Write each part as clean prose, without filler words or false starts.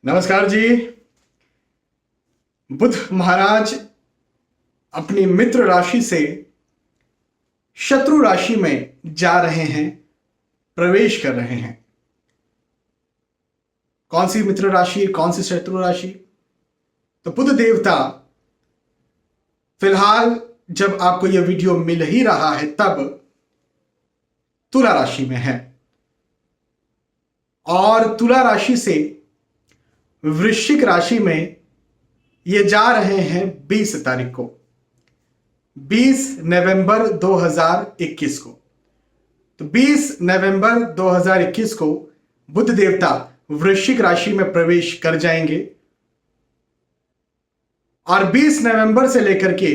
नमस्कार जी। बुध महाराज अपनी मित्र राशि से शत्रु राशि में जा रहे हैं, प्रवेश कर रहे हैं। कौन सी मित्र राशि, कौन सी शत्रु राशि? तो बुध देवता फिलहाल जब आपको यह वीडियो मिल ही रहा है तब तुला राशि में है और तुला राशि से वृश्चिक राशि में ये जा रहे हैं 20 तारीख को, 20 नवंबर 2021 को। तो 20 नवंबर 2021 को बुध देवता वृश्चिक राशि में प्रवेश कर जाएंगे और 20 नवंबर से लेकर के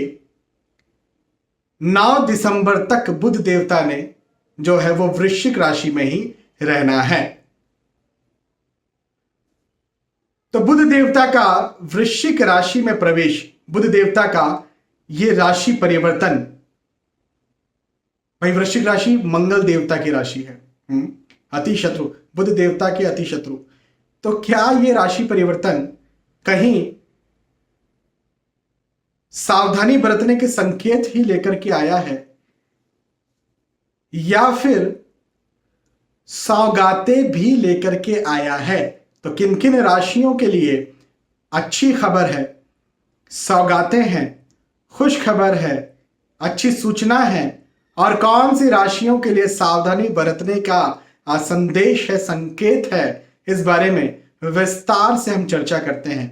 9 दिसंबर तक बुध देवता ने जो है वो वृश्चिक राशि में ही रहना है। तो बुध देवता का वृश्चिक राशि में प्रवेश, बुध देवता का यह राशि परिवर्तन, भाई वृश्चिक राशि मंगल देवता की राशि है, अति शत्रु, बुध देवता के अति शत्रु। तो क्या यह राशि परिवर्तन कहीं सावधानी बरतने के संकेत ही लेकर के आया है या फिर सौगातें भी लेकर के आया है? तो किन किन राशियों के लिए अच्छी खबर है, सौगातें हैं, खुश खबर है, अच्छी सूचना है, और कौन सी राशियों के लिए सावधानी बरतने का संदेश है, संकेत है, इस बारे में विस्तार से हम चर्चा करते हैं।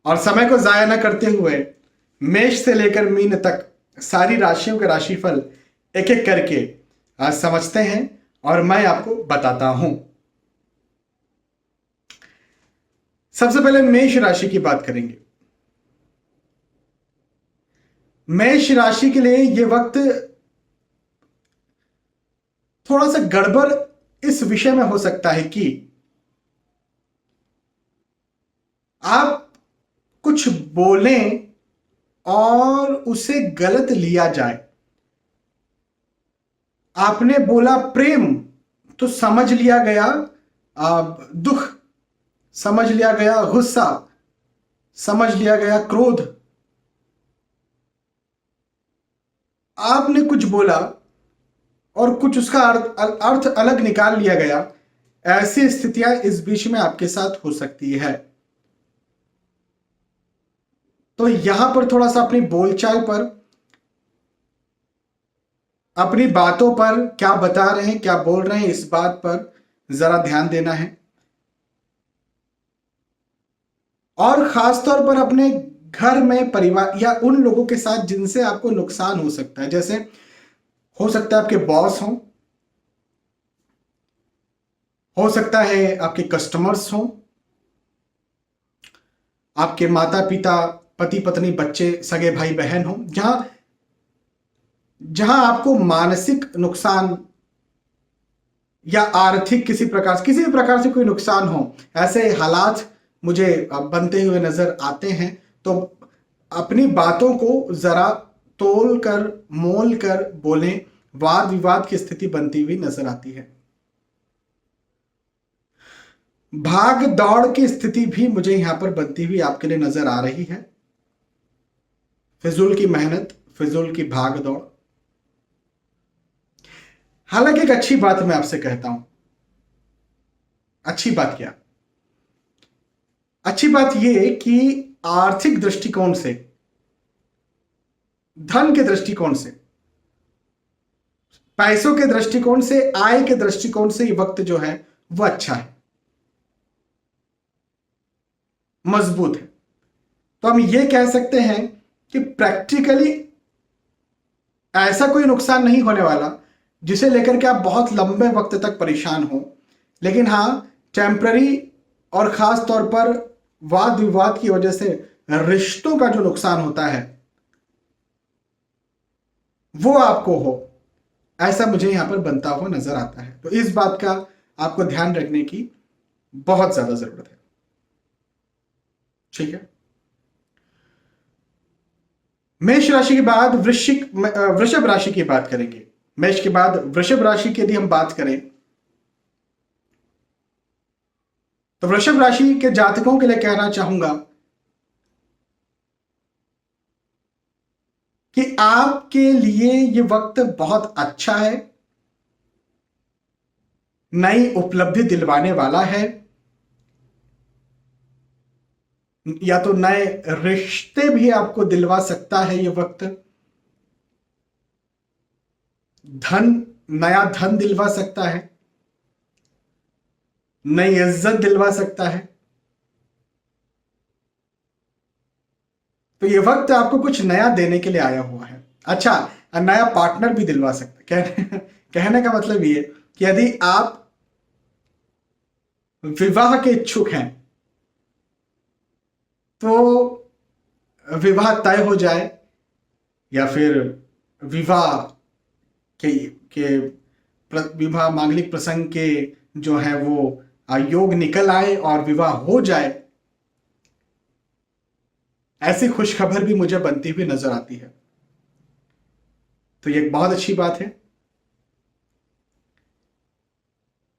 और समय को जाया न करते हुए मेष से लेकर मीन तक सारी राशियों के राशिफल एक एक करके समझते हैं और मैं आपको बताता हूं। सबसे पहले मेष राशि की बात करेंगे। मेष राशि के लिए यह वक्त थोड़ा सा गड़बड़ इस विषय में हो सकता है कि आप कुछ बोलें और उसे गलत लिया जाए। आपने बोला प्रेम तो समझ लिया गया दुख, समझ लिया गया गुस्सा, समझ लिया गया क्रोध। आपने कुछ बोला और कुछ उसका अर्थ अलग निकाल लिया गया। ऐसी स्थितियां इस बीच में आपके साथ हो सकती है। तो यहां पर थोड़ा सा अपनी बोलचाल पर, अपनी बातों पर, क्या बता रहे हैं, क्या बोल रहे हैं, इस बात पर जरा ध्यान देना है। और खासतौर पर अपने घर में, परिवार या उन लोगों के साथ जिनसे आपको नुकसान हो सकता है, जैसे हो सकता है आपके बॉस हो सकता है आपके कस्टमर्स हों, आपके माता पिता, पति पत्नी, बच्चे, सगे भाई बहन हों, जहां आपको मानसिक नुकसान या आर्थिक किसी भी प्रकार से कोई नुकसान हो, ऐसे हालात मुझे बनते हुए नजर आते हैं। तो अपनी बातों को जरा तोल कर, मोल कर बोलें। वाद विवाद की स्थिति बनती हुई नजर आती है। भाग दौड़ की स्थिति भी मुझे यहां पर बनती हुई आपके लिए नजर आ रही है। फिजूल की मेहनत, फिजूल की भाग दौड़। हालांकि एक अच्छी बात मैं आपसे कहता हूं। अच्छी बात क्या? अच्छी बात यह कि आर्थिक दृष्टिकोण से, धन के दृष्टिकोण से, पैसों के दृष्टिकोण से, आय के दृष्टिकोण से ये वक्त जो है वह अच्छा है, मजबूत है। तो हम ये कह सकते हैं कि प्रैक्टिकली ऐसा कोई नुकसान नहीं होने वाला जिसे लेकर के आप बहुत लंबे वक्त तक परेशान हो। लेकिन हां, टेम्पररी और खास तौर पर वाद विवाद की वजह से रिश्तों का जो नुकसान होता है वो आपको हो, ऐसा मुझे यहां पर बनता हुआ नजर आता है। तो इस बात का आपको ध्यान रखने की बहुत ज्यादा जरूरत है। ठीक है। मेष राशि के बाद वृषभ राशि की बात करेंगे। मेष के बाद वृषभ राशि की यदि हम बात करें तो वृषभ राशि के जातकों के लिए कहना चाहूंगा कि आपके लिए ये वक्त बहुत अच्छा है, नई उपलब्धि दिलवाने वाला है, या तो नए रिश्ते भी आपको दिलवा सकता है ये वक्त, नया धन दिलवा सकता है, नई इज्जत दिलवा सकता है। तो ये वक्त आपको कुछ नया देने के लिए आया हुआ है। अच्छा, नया पार्टनर भी दिलवा सकता है। कहने का मतलब ये कि यदि आप विवाह के इच्छुक हैं तो विवाह तय हो जाए, या फिर विवाह के विवाह मांगलिक प्रसंग के जो है वो योग निकल आए और विवाह हो जाए, ऐसी खुशखबर भी मुझे बनती हुई नजर आती है। तो ये एक बहुत अच्छी बात है।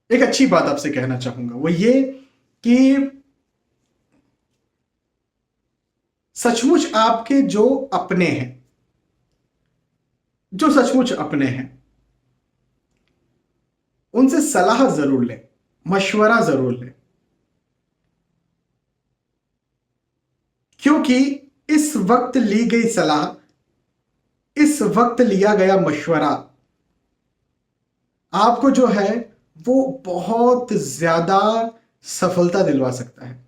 एक अच्छी बात आपसे कहना चाहूंगा वो ये कि सचमुच आपके जो अपने हैं, जो सचमुच अपने हैं, उनसे सलाह जरूर लें, मशवरा जरूर लें, क्योंकि इस वक्त ली गई सलाह, इस वक्त लिया गया मशवरा आपको जो है वो बहुत ज्यादा सफलता दिलवा सकता है।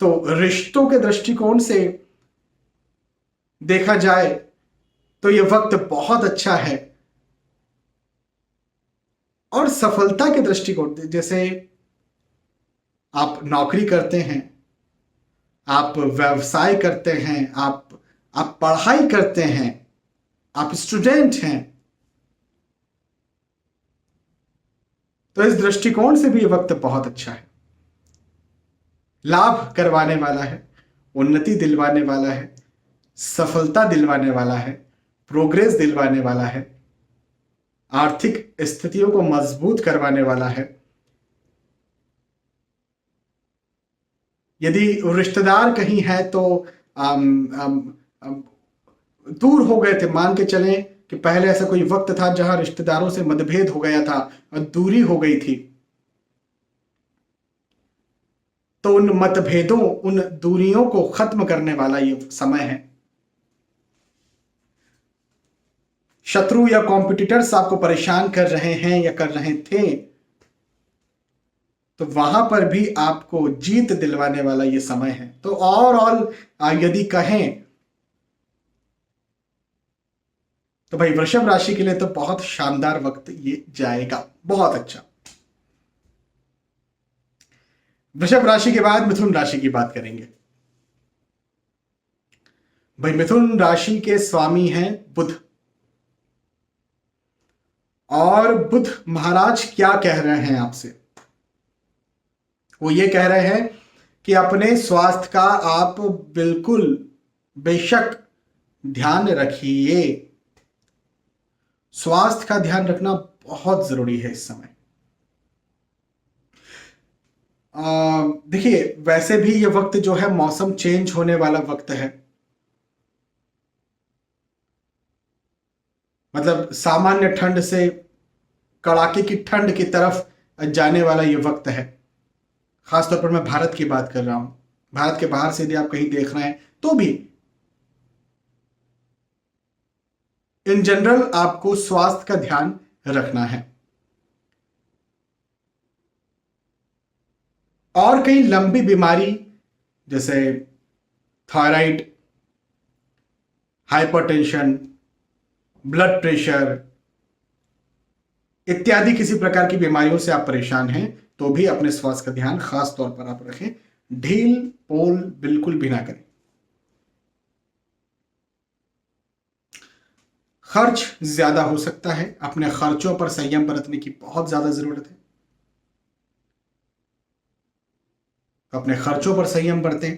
तो रिश्तों के दृष्टिकोण से देखा जाए तो यह वक्त बहुत अच्छा है, और सफलता के दृष्टिकोण, जैसे आप नौकरी करते हैं, आप व्यवसाय करते हैं, आप पढ़ाई करते हैं, आप स्टूडेंट हैं, तो इस दृष्टिकोण से भी ये वक्त बहुत अच्छा है। लाभ करवाने वाला है, उन्नति दिलवाने वाला है, सफलता दिलवाने वाला है, प्रोग्रेस दिलवाने वाला है, आर्थिक स्थितियों को मजबूत करवाने वाला है। यदि रिश्तेदार कहीं है तो दूर हो गए थे, मान के चलें कि पहले ऐसा कोई वक्त था जहां रिश्तेदारों से मतभेद हो गया था और दूरी हो गई थी, तो उन मतभेदों, उन दूरियों को खत्म करने वाला ये समय है। शत्रु या कॉम्पिटिटर्स आपको परेशान कर रहे हैं या कर रहे थे, तो वहां पर भी आपको जीत दिलवाने वाला ये समय है। तो ओवरऑल यदि कहें तो भाई वृषभ राशि के लिए तो बहुत शानदार वक्त ये जाएगा, बहुत अच्छा। वृषभ राशि के बाद मिथुन राशि की बात करेंगे। भाई मिथुन राशि के स्वामी हैं बुध, और बुध महाराज क्या कह रहे हैं आपसे? वो ये कह रहे हैं कि अपने स्वास्थ्य का आप बिल्कुल बेशक ध्यान रखिए। स्वास्थ्य का ध्यान रखना बहुत जरूरी है इस समय। देखिए, वैसे भी ये वक्त जो है मौसम चेंज होने वाला वक्त है, मतलब सामान्य ठंड से कड़ाके की ठंड की तरफ जाने वाला ये वक्त है। खासतौर पर मैं भारत की बात कर रहा हूं। भारत के बाहर से यदि आप कहीं देख रहे हैं तो भी इन जनरल आपको स्वास्थ्य का ध्यान रखना है। और कई लंबी बीमारी जैसे थायराइड, हाइपरटेंशन, ब्लड प्रेशर इत्यादि किसी प्रकार की बीमारियों से आप परेशान हैं तो भी अपने स्वास्थ्य का ध्यान खास तौर पर आप रखें। ढील पोल बिल्कुल भी ना करें। खर्च ज्यादा हो सकता है, अपने खर्चों पर संयम बरतने की बहुत ज्यादा जरूरत है। अपने खर्चों पर संयम बरतें।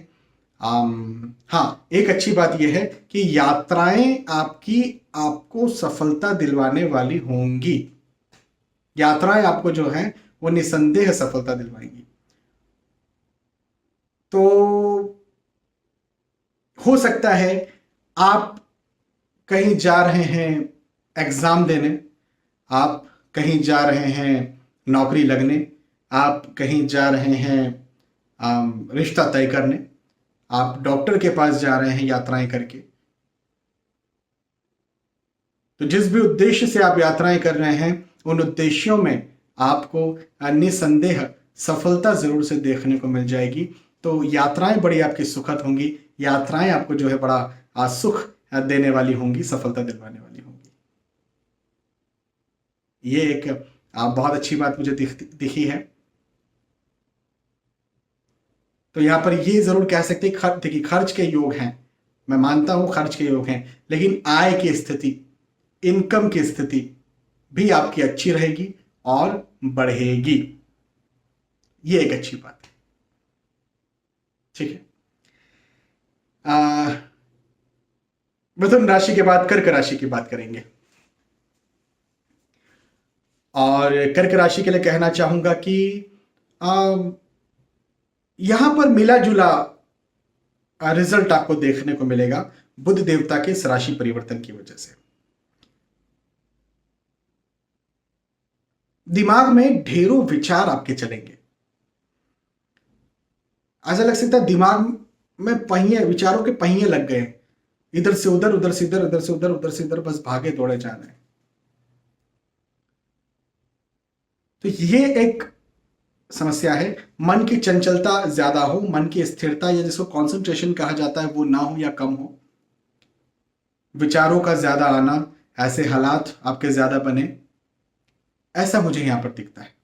हाँ, एक अच्छी बात यह है कि यात्राएं आपको सफलता दिलवाने वाली होंगी। यात्राएं आपको जो है वो निसंदेह सफलता दिलवाएंगी। तो हो सकता है आप कहीं जा रहे हैं एग्जाम देने, आप कहीं जा रहे हैं नौकरी लगने, आप कहीं जा रहे हैं रिश्ता तय करने, आप डॉक्टर के पास जा रहे हैं यात्राएं करके। तो जिस भी उद्देश्य से आप यात्राएं कर रहे हैं उन उद्देश्यों में आपको निसंदेह सफलता जरूर से देखने को मिल जाएगी। तो यात्राएं बड़ी आपकी सुखद होंगी, यात्राएं आपको जो है बड़ा सुख देने वाली होंगी, सफलता दिलवाने वाली होंगी। ये एक बहुत अच्छी बात मुझे दिखी है। तो यहां पर ये जरूर कह सकते हैं देखिए खर्च के योग हैं, मैं मानता हूं खर्च के योग हैं, लेकिन आय की स्थिति, इनकम की स्थिति भी आपकी अच्छी रहेगी और बढ़ेगी। ये एक अच्छी बात है। ठीक है। मिथुन राशि के बाद कर्क राशि की बात करेंगे, और कर्क राशि के लिए कहना चाहूंगा कि यहां पर मिला जुला रिजल्ट आपको देखने को मिलेगा बुध देवता के इस राशि परिवर्तन की वजह से। दिमाग में ढेरों विचार आपके चलेंगे, ऐसा लग सकता है दिमाग में पहिए, विचारों के पहिए लग गए, इधर से उधर, उधर से इधर, उधर से उधर, उधर से इधर, बस भागे दौड़े जा रहे हैं। तो ये एक समस्या है। मन की चंचलता ज्यादा हो, मन की स्थिरता या जिसको कंसंट्रेशन कहा जाता है वो ना हो या कम हो, विचारों का ज्यादा आना, ऐसे हालात आपके ज्यादा बने, ऐसा मुझे यहां पर दिखता है।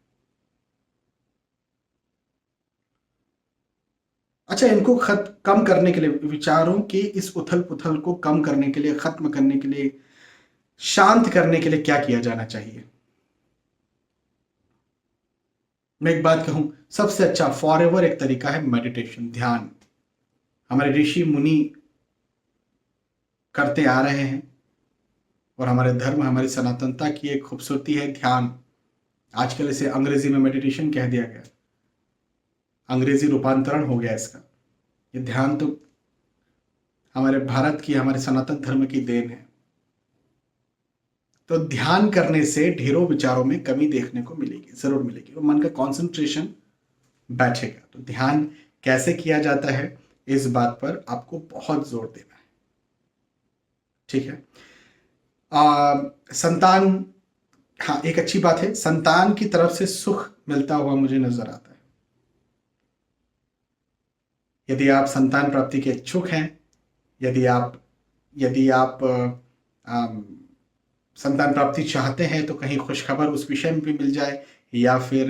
अच्छा, इनको कम करने के लिए, विचारों की इस उथल पुथल को कम करने के लिए, खत्म करने के लिए, शांत करने के लिए क्या किया जाना चाहिए? मैं एक बात कहूं, सबसे अच्छा फॉरएवर एक तरीका है मेडिटेशन, ध्यान। हमारे ऋषि मुनि करते आ रहे हैं और हमारे धर्म, हमारी सनातनता की एक खूबसूरती है ध्यान। आजकल इसे अंग्रेजी में मेडिटेशन कह दिया गया, अंग्रेजी रूपांतरण हो गया इसका। ये ध्यान तो हमारे भारत की, हमारे सनातन धर्म की देन है। तो ध्यान करने से ढेरों विचारों में कमी देखने को मिलेगी, जरूर मिलेगी, और मन का कंसंट्रेशन बैठेगा। तो ध्यान कैसे किया जाता है इस बात पर आपको बहुत जोर देना है। ठीक है। संतान, हाँ एक अच्छी बात है, संतान की तरफ से सुख मिलता हुआ मुझे नजर आता है। यदि आप संतान प्राप्ति के इच्छुक हैं, यदि आप संतान प्राप्ति चाहते हैं तो कहीं खुशखबर उस विषय में भी मिल जाए, या फिर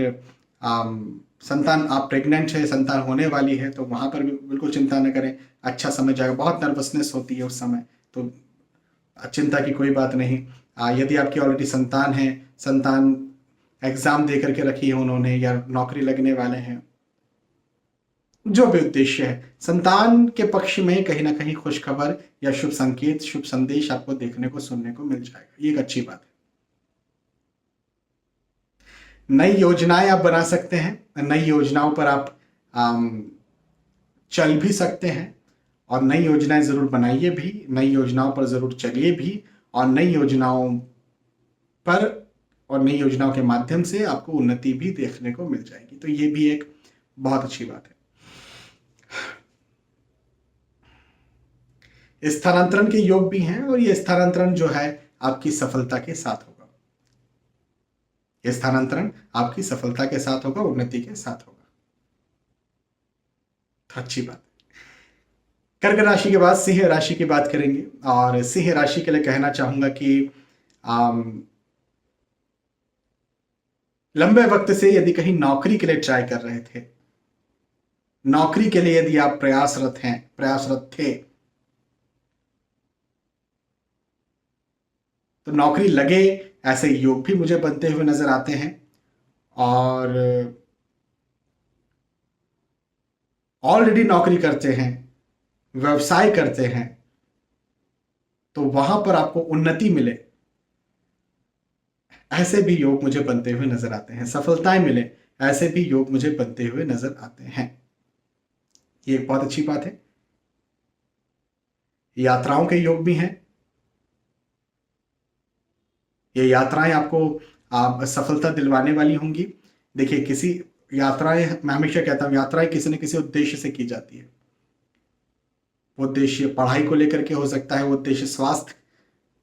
संतान, आप प्रेग्नेंट है, संतान होने वाली है, तो वहां पर भी बिल्कुल चिंता न करें, अच्छा समय जाएगा। बहुत नर्वसनेस होती है उस समय, तो चिंता की कोई बात नहीं। यदि आपकी ऑलरेडी संतान है, संतान एग्जाम दे करके रखी है उन्होंने, या नौकरी लगने वाले हैं, जो भी उद्देश्य है, संतान के पक्ष में कहीं ना कहीं खुशखबर या शुभ संकेत, शुभ संदेश आपको देखने को, सुनने को मिल जाएगा। ये एक अच्छी बात है। नई योजनाएं आप बना सकते हैं, नई योजनाओं पर आप चल भी सकते हैं, और नई योजनाएं जरूर बनाइए भी, नई योजनाओं पर जरूर चलिए भी, और नई योजनाओं पर और नई योजनाओं के माध्यम से आपको उन्नति भी देखने को मिल जाएगी। तो ये भी एक बहुत अच्छी बात है। स्थानांतरण के योग भी हैं, और ये स्थानांतरण जो है आपकी सफलता के साथ होगा। ये स्थानांतरण आपकी सफलता के साथ होगा, उन्नति के साथ होगा। तो अच्छी बात। कर्क राशि के बाद सिंह राशि की बात करेंगे, और सिंह राशि के लिए कहना चाहूंगा कि लंबे वक्त से यदि कहीं नौकरी के लिए ट्राई कर रहे थे, नौकरी के लिए यदि आप प्रयासरत थे, तो नौकरी लगे, ऐसे योग भी मुझे बनते हुए नजर आते हैं। और ऑलरेडी नौकरी करते हैं, व्यवसाय करते हैं, तो वहां पर आपको उन्नति मिले, ऐसे भी योग मुझे बनते हुए नजर आते हैं। सफलताएं मिले, ऐसे भी योग मुझे बनते हुए नजर आते हैं। ये एक बहुत अच्छी बात है। यात्राओं के योग भी हैं। ये यात्राएं आपको आप सफलता दिलवाने वाली होंगी। देखिए, किसी यात्राएं, मैं हमेशा कहता हूं, यात्राएं किसी न किसी उद्देश्य से की जाती है। वो उद्देश्य पढ़ाई को लेकर के हो सकता है, वो उद्देश्य स्वास्थ्य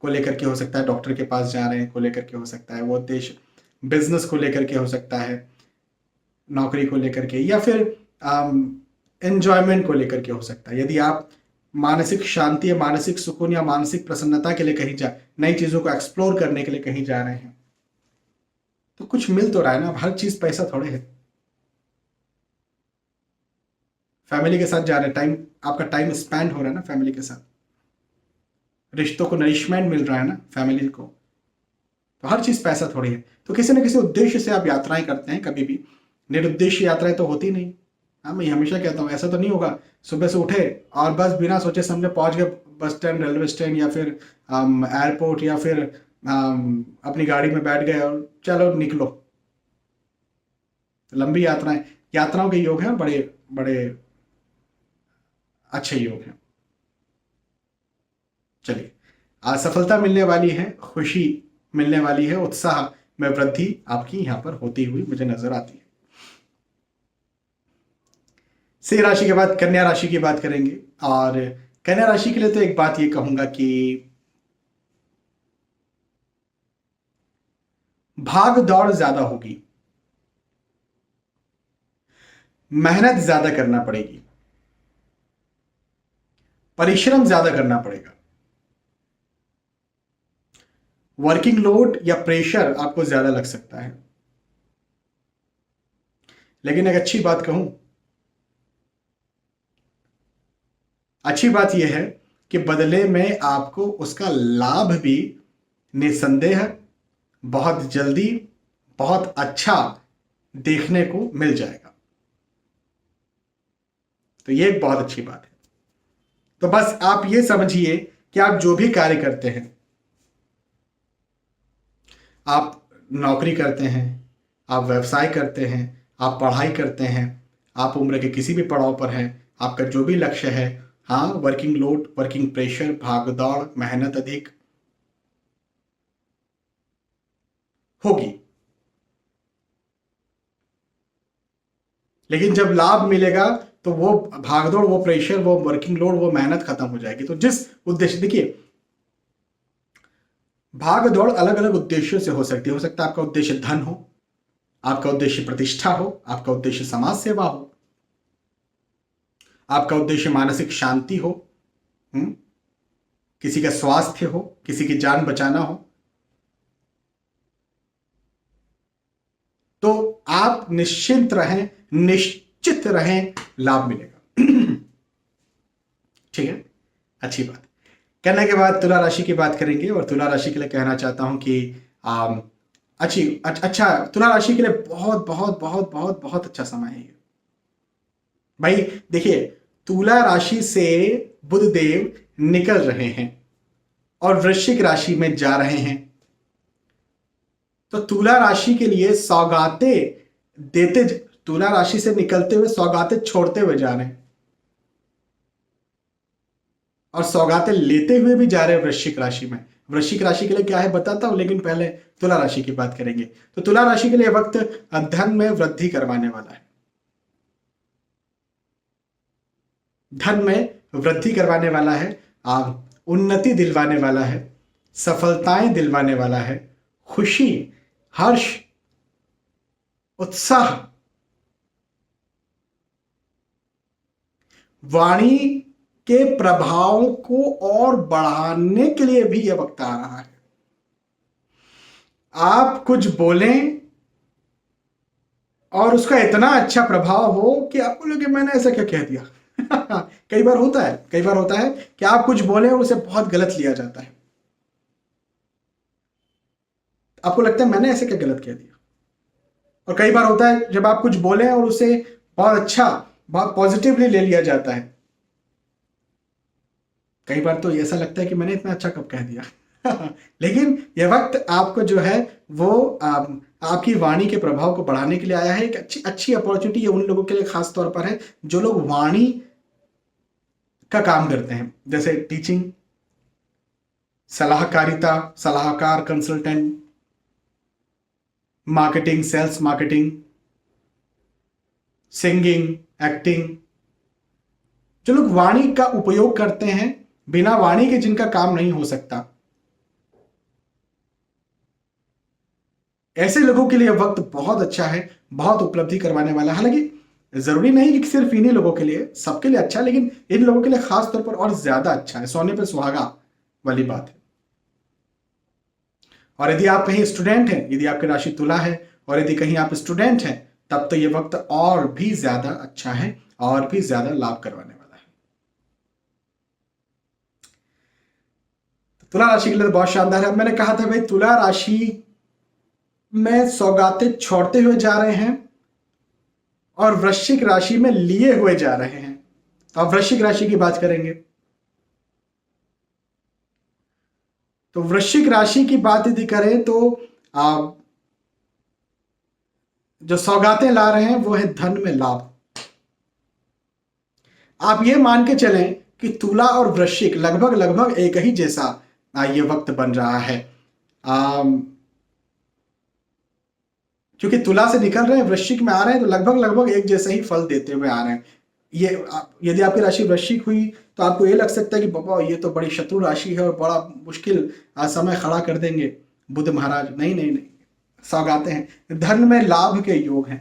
को लेकर के हो सकता है, डॉक्टर के पास जा रहे हैं को लेकर के हो सकता है, वो उद्देश्य बिजनेस को लेकर के हो सकता है, नौकरी को लेकर के, या फिर एंजॉयमेंट को लेकर के हो सकता है। यदि आप मानसिक शांति या मानसिक सुकून या मानसिक प्रसन्नता के लिए कहीं जा, नई चीजों को एक्सप्लोर करने के लिए कहीं जा रहे हैं, तो कुछ मिल तो रहा है ना। अब हर चीज पैसा थोड़े है। फैमिली के साथ जा रहे हैं, टाइम, आपका टाइम स्पेंड हो रहा है ना फैमिली के साथ, रिश्तों को नरिशमेंट मिल रहा है ना फैमिली को। तो हर चीज पैसा थोड़ी है। तो किसी न किसी उद्देश्य से आप यात्राएं करते हैं। कभी भी निरुद्देश्य यात्राएं तो होती नहीं। हाँ, मैं हमेशा कहता हूँ, ऐसा तो नहीं होगा सुबह से उठे और बस बिना सोचे समझे पहुंच गए बस स्टैंड, रेलवे स्टैंड, या फिर एयरपोर्ट, या फिर अपनी गाड़ी में बैठ गए और चलो निकलो। लंबी यात्राएं, यात्राओं के योग हैं, बड़े बड़े अच्छे योग हैं। चलिए, आज सफलता मिलने वाली है, खुशी मिलने वाली है, उत्साह में वृद्धि आपकी यहां पर होती हुई मुझे नजर आती है। सिंह राशि के बाद कन्या राशि की बात करेंगे। और कन्या राशि के लिए तो एक बात ये कहूंगा कि भाग दौड़ ज्यादा होगी, मेहनत ज्यादा करना पड़ेगी, परिश्रम ज्यादा करना पड़ेगा, वर्किंग लोड या प्रेशर आपको ज्यादा लग सकता है। लेकिन एक अच्छी बात कहूं, अच्छी बात यह है कि बदले में आपको उसका लाभ भी निसंदेह बहुत जल्दी, बहुत अच्छा देखने को मिल जाएगा। तो यह एक बहुत अच्छी बात है। तो बस आप ये समझिए कि आप जो भी कार्य करते हैं, आप नौकरी करते हैं, आप व्यवसाय करते हैं, आप पढ़ाई करते हैं, आप उम्र के किसी भी पड़ाव पर हैं, आपका जो भी लक्ष्य है, हाँ, वर्किंग लोड, वर्किंग प्रेशर, भाग दौड़, मेहनत अधिक होगी। लेकिन जब लाभ मिलेगा तो वो भागदौड़, वो प्रेशर, वो वर्किंग लोड, वो मेहनत खत्म हो जाएगी। तो जिस उद्देश्य, देखिए, भाग दौड़ अलग अलग उद्देश्यों से हो सकती है। हो सकता है आपका उद्देश्य धन हो, आपका उद्देश्य प्रतिष्ठा हो, आपका उद्देश्य समाज सेवा हो, आपका उद्देश्य मानसिक शांति हो, किसी का स्वास्थ्य हो, किसी की जान बचाना हो। तो आप निश्चिंत रहें, निश्चित रहें, लाभ मिलेगा। ठीक है, अच्छी बात। कहने के बाद तुला राशि की बात करेंगे। और तुला राशि के लिए कहना चाहता हूं कि अच्छा, तुला राशि के लिए बहुत बहुत बहुत बहुत बहुत अच्छा समय है ये। भाई देखिए, तुला राशि से बुध देव निकल रहे हैं और वृश्चिक राशि में जा रहे हैं। तो तुला राशि के लिए सौगातें देते, तुला राशि से निकलते हुए सौगातें छोड़ते हुए जा रहे हैं और सौगातें लेते हुए भी जा रहे हैं वृश्चिक राशि में। वृश्चिक राशि के लिए क्या है बताता हूं, लेकिन पहले तुला राशि की बात करेंगे। तो तुला राशि के लिए वक्त धन में वृद्धि करवाने वाला है, धन में वृद्धि करवाने वाला है, उन्नति दिलवाने वाला है, सफलताएं दिलवाने वाला है, खुशी, हर्ष, उत्साह, वाणी के प्रभाव को और बढ़ाने के लिए भी यह वक्त आ रहा है। आप कुछ बोलें और उसका इतना अच्छा प्रभाव हो कि आपको लगे मैंने ऐसा क्या कह दिया। कई बार होता है, कई बार होता है कि आप कुछ बोले और उसे बहुत गलत लिया जाता है। आपको लगता है मैंने ऐसे क्या गलत कह दिया। और कई बार होता है जब आप कुछ बोले और उसे बहुत अच्छा, बहुत पॉजिटिवली ले लिया जाता है। कई बार तो ऐसा लगता है कि मैंने इतना अच्छा कब कह दिया। लेकिन यह वक्त आपको जो है वो आपकी वाणी के प्रभाव को बढ़ाने के लिए आया है। एक अच्छी अच्छी अपॉर्चुनिटी ये उन लोगों के लिए खास तौर पर है जो लोग वाणी का काम करते हैं, जैसे टीचिंग, सलाहकारिता, सलाहकार, consultant, marketing, sales marketing, singing, acting. जो लोग वाणी का उपयोग करते हैं, बिना वाणी के जिनका काम नहीं हो सकता, ऐसे लोगों के लिए वक्त बहुत अच्छा है, बहुत उपलब्धि करवाने वाला है। हालांकि जरूरी नहीं कि सिर्फ इन्हीं लोगों के लिए, सबके लिए अच्छा है, लेकिन इन लोगों के लिए खास तौर पर और ज्यादा अच्छा है। सोने पे सुहागा वाली बात है। और यदि आप कहीं स्टूडेंट हैं, यदि आपकी राशि तुला है और यदि कहीं आप स्टूडेंट हैं, तब तो ये वक्त और भी ज्यादा अच्छा है और भी ज्यादा लाभ करवाने वाला है। तुला राशि के लिए तो बहुत शानदार है। मैंने कहा था भाई तुला राशि में सौगातें छोड़ते हुए जा रहे हैं और वृश्चिक राशि में लिए हुए जा रहे हैं। अब वृश्चिक राशि की बात करेंगे तो वृश्चिक राशि की बात यदि करें तो जो सौगातें ला रहे हैं वो है धन में लाभ। आप ये मान के चलें कि तुला और वृश्चिक लगभग लगभग एक ही जैसा ये वक्त बन रहा है। क्योंकि तुला से निकल रहे हैं, वृश्चिक में आ रहे हैं, तो लगभग लगभग एक जैसा ही फल देते हुए आ रहे हैं। ये यदि आपकी राशि वृश्चिक हुई तो आपको ये लग सकता है कि बाबा ये तो बड़ी शत्रु राशि है और बड़ा मुश्किल समय खड़ा कर देंगे बुध महाराज। नहीं नहीं नहीं, सौगातें हैं। धन में लाभ के योग हैं,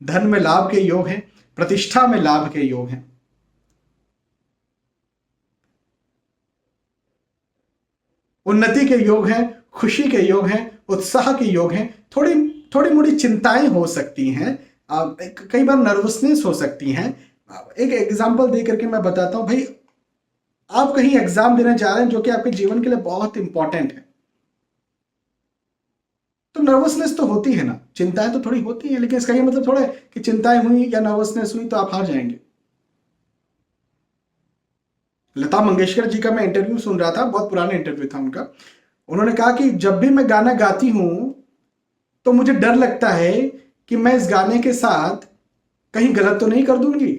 धन में लाभ के योग हैं, प्रतिष्ठा में लाभ के योग हैं। उन्नति के योग हैं, खुशी के योग हैं, उत्साह के योग हैं। थोड़ी थोड़ी मोड़ी चिंताएं हो सकती हैं, कई बार नर्वसनेस हो सकती हैं। एक एग्जांपल दे करके मैं बताता हूं भाई, आप कहीं एग्जाम देने जा रहे हैं जो कि आपके जीवन के लिए बहुत इंपॉर्टेंट है, तो नर्वसनेस तो होती है ना, चिंताएं तो थोड़ी होती हैं, लेकिन इसका ये मतलब थोड़ा कि चिंताएं हुई या नर्वसनेस हुई तो आप हार जाएंगे। लता मंगेशकर जी का मैं इंटरव्यू सुन रहा था, बहुत पुराना इंटरव्यू था उनका। उन्होंने कहा कि जब भी मैं गाना गाती हूं तो मुझे डर लगता है कि मैं इस गाने के साथ कहीं गलत तो नहीं कर दूंगी।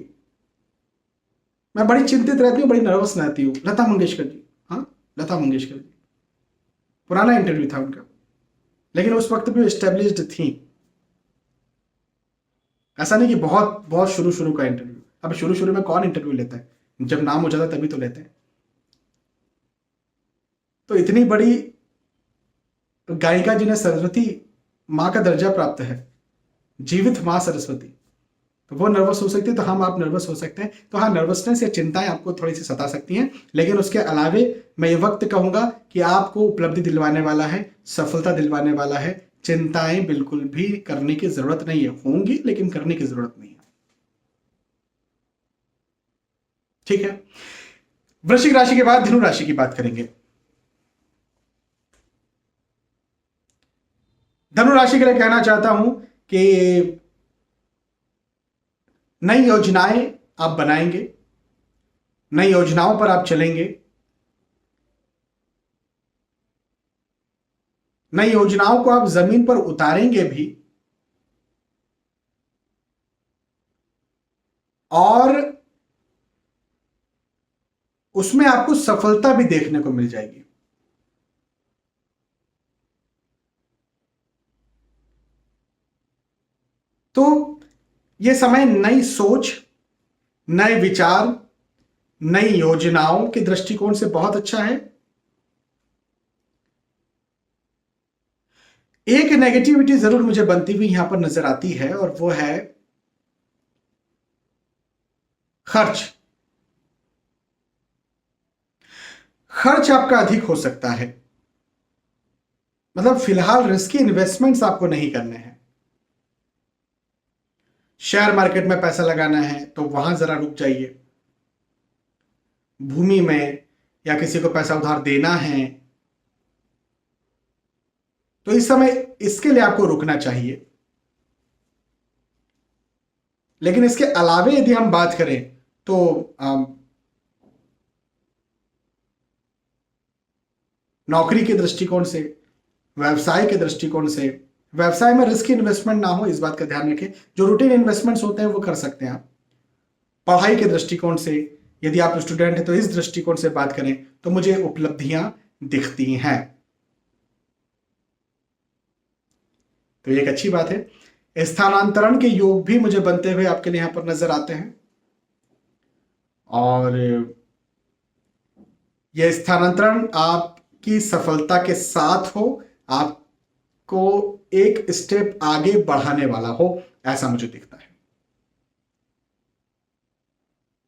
मैं बड़ी चिंतित रहती हूँ, बड़ी नर्वस रहती हूँ। लता मंगेशकर जी, हाँ, लता मंगेशकर जी, पुराना इंटरव्यू था उनका, लेकिन उस वक्त भी एस्टेब्लिश्ड थी। ऐसा नहीं कि बहुत बहुत शुरू शुरू का इंटरव्यू। अब शुरू शुरू में कौन इंटरव्यू लेता है, जब नाम हो जाता है तभी तो लेते हैं। तो इतनी बड़ी गायिका जिन्हें सरस्वती माँ का दर्जा प्राप्त है, जीवित माँ सरस्वती, तो वो नर्वस हो सकती है, तो हम आप नर्वस हो सकते हैं। तो हाँ, नर्वसनेस या चिंताएं आपको थोड़ी सी सता सकती हैं, लेकिन उसके अलावे मैं ये वक्त कहूंगा कि आपको उपलब्धि दिलवाने वाला है, सफलता दिलवाने वाला है। चिंताएं बिल्कुल भी करने की जरूरत नहीं है, होंगी लेकिन करने की जरूरत नहीं है। ठीक है, वृश्चिक राशि के बाद धनु राशि की बात करेंगे। धनु राशि के लिए कहना चाहता हूं कि नई योजनाएं आप बनाएंगे, नई योजनाओं पर आप चलेंगे, नई योजनाओं को आप जमीन पर उतारेंगे भी, और उसमें आपको सफलता भी देखने को मिल जाएगी। तो यह समय नई सोच, नए विचार, नई योजनाओं के दृष्टिकोण से बहुत अच्छा है। एक नेगेटिविटी जरूर मुझे बनती हुई यहां पर नजर आती है, और वो है खर्च। खर्च आपका अधिक हो सकता है, मतलब फिलहाल रिस्की इन्वेस्टमेंट्स आपको नहीं करने हैं। शेयर मार्केट में पैसा लगाना है तो वहां जरा रुक जाइए। भूमि में या किसी को पैसा उधार देना है तो इस समय इसके लिए आपको रुकना चाहिए। लेकिन इसके अलावे यदि हम बात करें तो नौकरी के दृष्टिकोण से, व्यवसाय के दृष्टिकोण से। व्यवसाय में रिस्क इन्वेस्टमेंट ना हो, इस बात का ध्यान रखें। जो रूटीन इन्वेस्टमेंट्स होते हैं वो कर सकते हैं आप। पढ़ाई के दृष्टिकोण से, यदि आप स्टूडेंट हैं तो इस दृष्टिकोण से बात करें तो मुझे उपलब्धियां दिखती हैं, तो ये एक अच्छी बात है। स्थानांतरण के योग भी मुझे बनते हुए आपके लिए यहां पर नजर आते हैं, और यह स्थानांतरण आपकी सफलता के साथ हो, आपको एक स्टेप आगे बढ़ाने वाला हो, ऐसा मुझे दिखता है,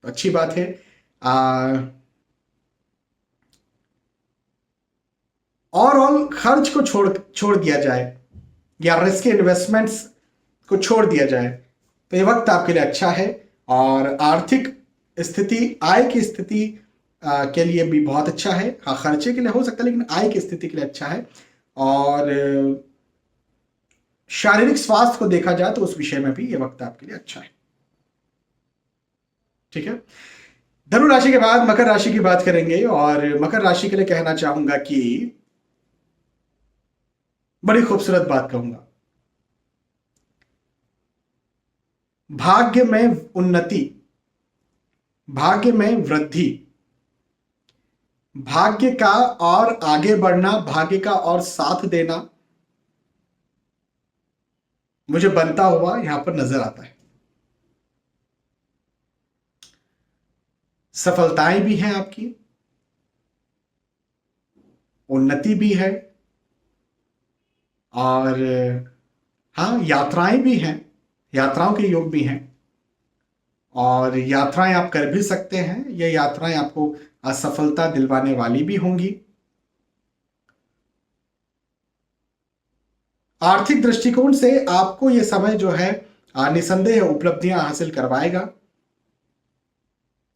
तो अच्छी बात है। ओवरऑल खर्च को छोड़ दिया जाए या रिस्क इन्वेस्टमेंट्स को छोड़ दिया जाए तो ये वक्त आपके लिए अच्छा है। और आर्थिक स्थिति, आय की स्थिति के लिए भी बहुत अच्छा है। हाँ, खर्चे के लिए हो सकता है लेकिन आय की स्थिति के लिए अच्छा है। और शारीरिक स्वास्थ्य को देखा जाए तो उस विषय में भी ये वक्त आपके लिए अच्छा है। ठीक है, धनु राशि के बाद मकर राशि की बात करेंगे, और मकर राशि के लिए कहना चाहूंगा कि बड़ी खूबसूरत बात कहूंगा, भाग्य में उन्नति, भाग्य में वृद्धि, भाग्य का और आगे बढ़ना, भाग्य का और साथ देना मुझे बनता हुआ यहां पर नजर आता है। सफलताएं भी हैं आपकी, उन्नति भी है, और हाँ, यात्राएं भी हैं, यात्राओं के योग भी हैं, और यात्राएं आप कर भी सकते हैं। ये यात्राएं आपको असफलता दिलवाने वाली भी होंगी। आर्थिक दृष्टिकोण से आपको ये समय जो है निसंदेह उपलब्धियां हासिल करवाएगा।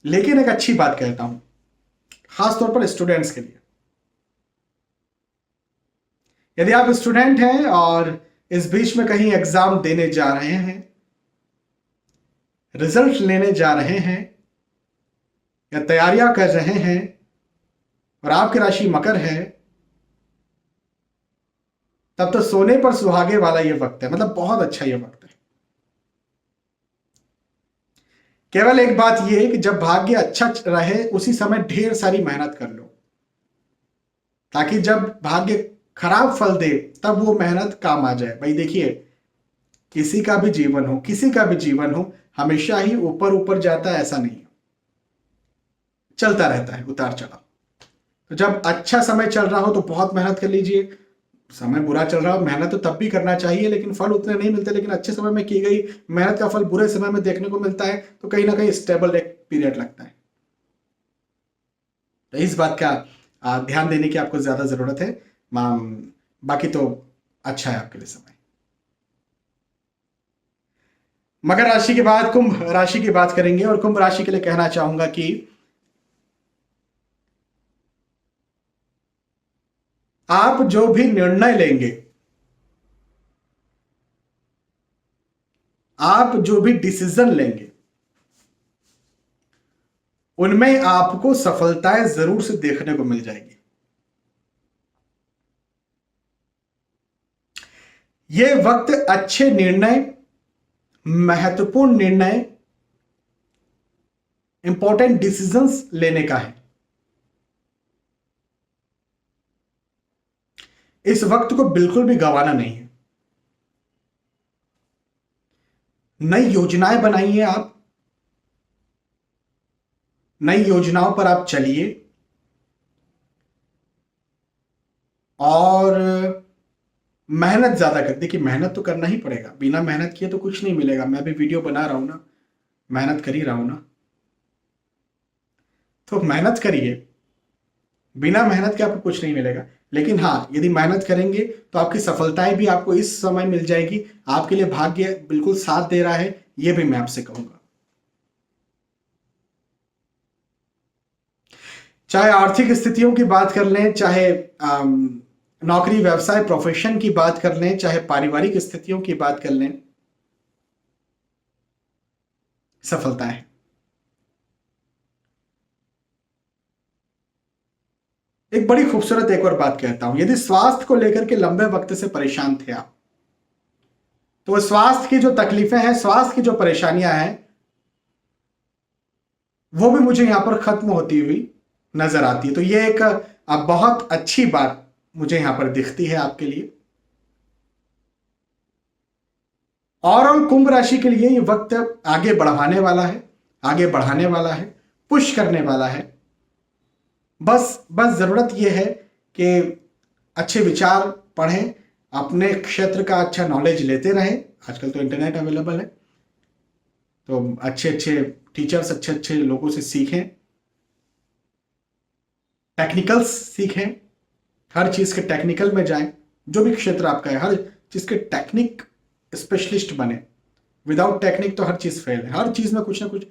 लेकिन एक अच्छी बात कहता हूं, खासतौर पर स्टूडेंट्स के लिए, यदि आप स्टूडेंट हैं और इस बीच में कहीं एग्जाम देने जा रहे हैं, रिजल्ट लेने जा रहे हैं, या तैयारियां कर रहे हैं, और आपकी राशि मकर है, तब तो सोने पर सुहागे वाला ये वक्त है। मतलब बहुत अच्छा ये वक्त है। केवल एक बात ये है कि जब भाग्य अच्छा रहे उसी समय ढेर सारी मेहनत कर लो, ताकि जब भाग्य खराब फल दे तब वो मेहनत काम आ जाए। भाई देखिए, किसी का भी जीवन हो, किसी का भी जीवन हो, हमेशा ही ऊपर ऊपर जाता है ऐसा नहीं है, चलता रहता है उतार चढ़ाव। तो जब अच्छा समय चल रहा हो तो बहुत मेहनत कर लीजिए, समय बुरा चल रहा हो मेहनत तो तब भी करना चाहिए, लेकिन फल उतने नहीं मिलते। लेकिन अच्छे समय में की गई मेहनत का फल बुरे समय में देखने को मिलता है, तो कहीं ना कहीं स्टेबल एक पीरियड लगता है। तो इस बात का ध्यान देने की आपको ज्यादा जरूरत है। बाकी तो अच्छा है आपके लिए समय। मकर राशि के बाद कुंभ राशि की बात करेंगे, और कुंभ राशि के लिए कहना चाहूंगा कि आप जो भी निर्णय लेंगे, आप जो भी डिसीजन लेंगे, उनमें आपको सफलताएं जरूर से देखने को मिल जाएगी। ये वक्त अच्छे निर्णय, महत्वपूर्ण निर्णय, इंपॉर्टेंट डिसीजंस लेने का है। इस वक्त को बिल्कुल भी गंवाना नहीं है। नई योजनाएं बनाइए, आप नई योजनाओं पर आप चलिए, और मेहनत ज्यादा कर। देखिए, मेहनत तो करना ही पड़ेगा, बिना मेहनत किए तो कुछ नहीं मिलेगा। मैं भी वीडियो बना रहा हूं ना, मेहनत कर ही रहा हूं ना, तो मेहनत करिए। बिना मेहनत के आपको कुछ नहीं मिलेगा। लेकिन हाँ, यदि मेहनत करेंगे तो आपकी सफलताएं भी आपको इस समय मिल जाएगी। आपके लिए भाग्य बिल्कुल साथ दे रहा है, यह भी मैं आपसे कहूंगा। चाहे आर्थिक स्थितियों की बात कर लें, चाहे नौकरी व्यवसाय प्रोफेशन की बात कर लें, चाहे पारिवारिक स्थितियों की बात कर लें, सफलता है। एक बड़ी खूबसूरत एक और बात कहता हूं, यदि स्वास्थ्य को लेकर के लंबे वक्त से परेशान थे आप, तो स्वास्थ्य की जो तकलीफें हैं, स्वास्थ्य की जो परेशानियां हैं, वो भी मुझे यहां पर खत्म होती हुई नजर आती है। तो ये एक बहुत अच्छी बात मुझे यहां पर दिखती है आपके लिए। और कुंभ राशि के लिए ये वक्त आगे बढ़ाने वाला है, आगे बढ़ाने वाला है, पुश करने वाला है। बस बस जरूरत यह है कि अच्छे विचार पढ़ें, अपने क्षेत्र का अच्छा नॉलेज लेते रहें। आजकल तो इंटरनेट अवेलेबल है, तो अच्छे अच्छे टीचर्स, अच्छे अच्छे लोगों से सीखें, टेक्निकल्स सीखें, हर चीज के टेक्निकल में जाएं। जो भी क्षेत्र आपका है, हर चीज के टेक्निक स्पेशलिस्ट बने। विदाउट टेक्निक तो हर चीज फेल है। हर चीज में कुछ ना कुछ,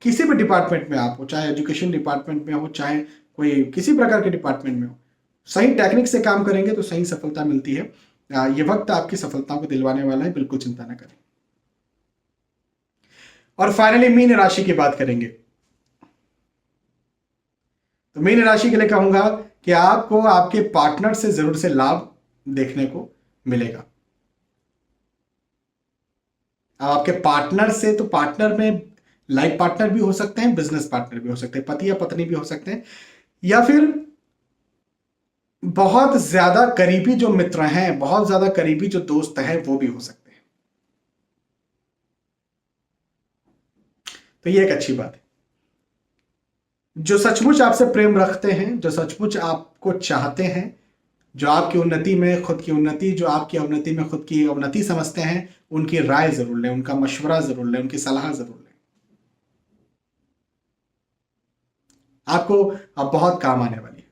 किसी भी डिपार्टमेंट में आप हो, चाहे एजुकेशन डिपार्टमेंट में हो, चाहे कोई किसी प्रकार के डिपार्टमेंट में हो, सही टेक्निक से काम करेंगे तो सही सफलता मिलती है। ये वक्त आपकी सफलताओं को दिलवाने वाला है, बिल्कुल चिंता ना करें। और फाइनली मीन राशि की बात करेंगे। तो मीन राशि के लिए कहूंगा कि आपको आपके पार्टनर से जरूर से लाभ देखने को मिलेगा। अब आपके पार्टनर से, तो पार्टनर में लाइफ पार्टनर भी हो सकते हैं, बिजनेस पार्टनर भी हो सकते हैं, पति या पत्नी भी हो सकते हैं, या फिर बहुत ज्यादा करीबी जो मित्र हैं, बहुत ज्यादा करीबी जो दोस्त हैं, वो भी हो सकते हैं। तो ये एक अच्छी बात है। जो सचमुच आपसे प्रेम रखते हैं, जो सचमुच आपको चाहते हैं, जो आपकी उन्नति में खुद की उन्नति, जो आपकी अवनति में खुद की अवनति समझते हैं, उनकी राय जरूर लें, उनका मशवरा जरूर लें, उनकी सलाह जरूर लें। आपको अब बहुत काम आने वाली है।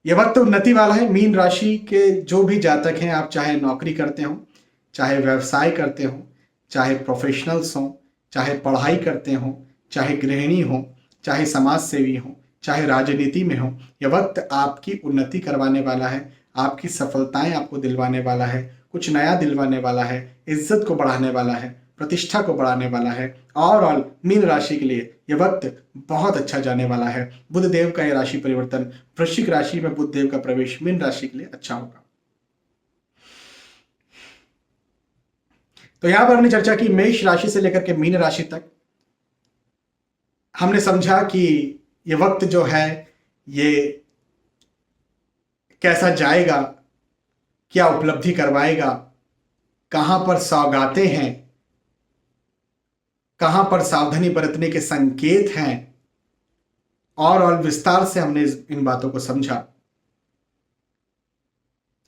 यह वक्त उन्नति वाला है। मीन राशि के जो भी जातक हैं, आप चाहे नौकरी करते हो, चाहे व्यवसाय करते हो, चाहे प्रोफेशनल्स हो, चाहे पढ़ाई करते हो, चाहे गृहिणी हो, चाहे समाज सेवी हो, चाहे राजनीति में हो, यह वक्त आपकी उन्नति करवाने वाला है, आपकी सफलताएं आपको दिलवाने वाला है, कुछ नया दिलवाने वाला है, इज्जत को बढ़ाने वाला है, प्रतिष्ठा को बढ़ाने वाला है। ओवरऑल मीन राशि के लिए यह वक्त बहुत अच्छा जाने वाला है। बुध देव का यह राशि परिवर्तन, वृश्चिक राशि में बुध देव का प्रवेश मीन राशि के लिए अच्छा होगा। तो यहां पर हमने चर्चा की मेष राशि से लेकर के मीन राशि तक। हमने समझा कि ये वक्त जो है ये कैसा जाएगा, क्या उपलब्धि करवाएगा, कहां पर सौगातें हैं, कहां पर सावधानी बरतने के संकेत हैं, और विस्तार से हमने इन बातों को समझा।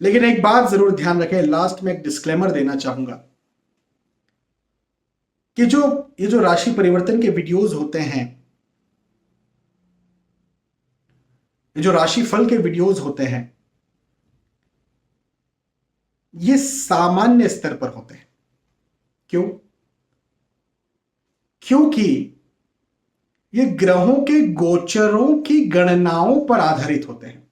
लेकिन एक बात जरूर ध्यान रखें, लास्ट में एक डिस्क्लेमर देना चाहूंगा कि ये जो राशि परिवर्तन के वीडियोस होते हैं, ये जो राशि फल के वीडियोस होते हैं, ये सामान्य स्तर पर होते हैं। क्यों? क्योंकि ये ग्रहों के गोचरों की गणनाओं पर आधारित होते हैं।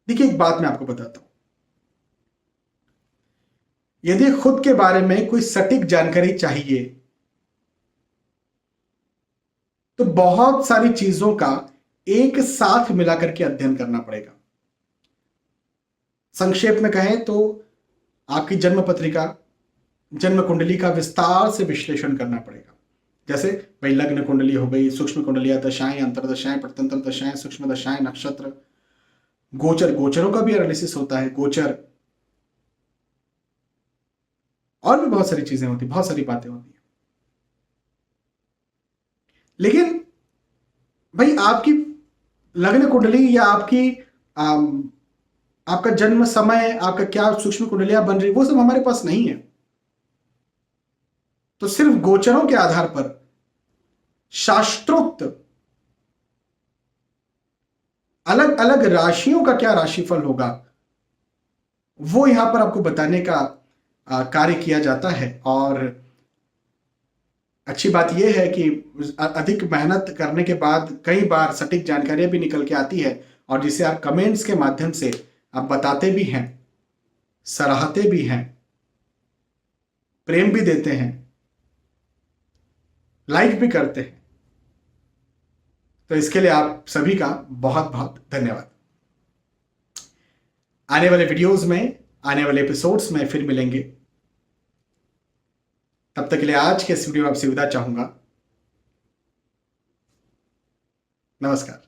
देखिए, एक बात मैं आपको बताता हूं, यदि खुद के बारे में कोई सटीक जानकारी चाहिए तो बहुत सारी चीजों का एक साथ मिलाकर के अध्ययन करना पड़ेगा। संक्षेप में कहें तो आपकी जन्म पत्रिका, जन्म कुंडली का विस्तार से विश्लेषण करना पड़ेगा। जैसे भाई लग्न कुंडली हो गई, सूक्ष्म कुंडलियां, दशाएं, अंतरदशाएं, प्रत्यंतर दशाएं, सूक्ष्म दशाएं, नक्षत्र, गोचर, गोचरों का भी एनालिसिस होता है, गोचर, और भी बहुत सारी चीजें होती, बहुत सारी बातें होती हैं। लेकिन भाई आपकी लग्न कुंडली या आपकी आपका जन्म समय, आपका क्या सूक्ष्म कुंडलियां बन रही, वो सब हमारे पास नहीं है। तो सिर्फ गोचरों के आधार पर शास्त्रोक्त अलग अलग राशियों का क्या राशिफल होगा, वो यहां पर आपको बताने का कार्य किया जाता है। और अच्छी बात यह है कि अधिक मेहनत करने के बाद कई बार सटीक जानकारियां भी निकल के आती है, और जिसे आप कमेंट्स के माध्यम से आप बताते भी हैं, सराहते भी हैं, प्रेम भी देते हैं, लाइक भी करते हैं। तो इसके लिए आप सभी का बहुत बहुत धन्यवाद। आने वाले वीडियोस में, आने वाले एपिसोड्स में फिर मिलेंगे। तब तक के लिए आज के इस वीडियो में आपसे विदा चाहूंगा। नमस्कार।